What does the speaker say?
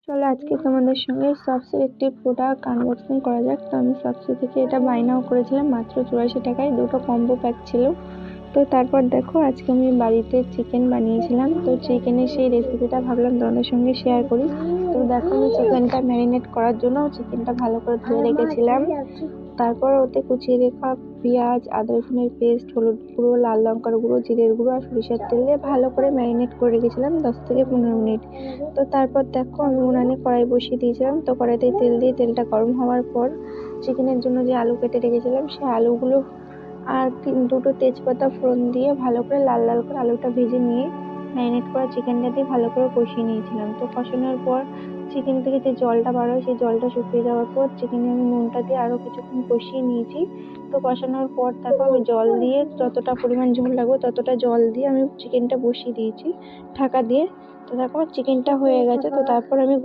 চলো আজকে তোমাদের সঙ্গে সবসে একটি প্রোডাক্ট আনবক্সিং করা যাক। তো আমি সবসে থেকে এটা বায়নাও করেছিলাম মাত্র 84 টাকায়, দুটো কম্বো প্যাক ছিল। তো তারপর দেখো আজকে আমি বাড়িতে চিকেন বানিয়েছিলাম, তো চিকেনের সেই রেসিপিটা ভাবলাম তোমাদের সঙ্গে শেয়ার করি। তো দেখো আমি চিকেনটা ম্যারিনেট করার জন্য চিকেনটা ভালো করে ধুয়ে রেখেছিলাম। তারপর ওতে কুচিয়ে রাখা পেঁয়াজ, আদা রসুনের পেস্ট, হলুদ গুঁড়ো, লাল লঙ্কার গুঁড়ো, জিরের গুঁড়ো আর সরিষার তেল দিয়ে ভালো করে ম্যারিনেট করে রেখেছিলাম 10 থেকে 15 মিনিট। তো তারপর দেখো আমি উনানে কড়াই বসিয়ে দিয়েছিলাম। তো কড়াইতে তেল দিয়ে তেলটা গরম হওয়ার পর চিকেনের জন্য যে আলু কেটে রেখেছিলাম সেই আলুগুলো আর দুটো তেজপাতা ফোড়ন দিয়ে ভালো করে লাল লাল করে আলুটা ভেজে নিয়ে ম্যারিনেট করা চিকেনটা দিয়ে ভালো করে কষিয়ে নিয়েছিলাম। তো কষানোর পর চিকেন থেকে যে জলটা বার হয় সেই জলটা শুকিয়ে যাওয়ার পর চিকেনে আমি নুনটা দিয়ে আরো কিছুক্ষণ কষিয়ে নিয়েছি। তো কষানোর পর তারপর আমি জল দিয়ে যতটা পরিমাণ ঝোল লাগবে ততটা জল দিয়ে আমি চিকেনটা বসিয়ে দিয়েছি ঢাকা দিয়ে। তো তারপর চিকেনটা হয়ে গেছে। তো তারপর আমি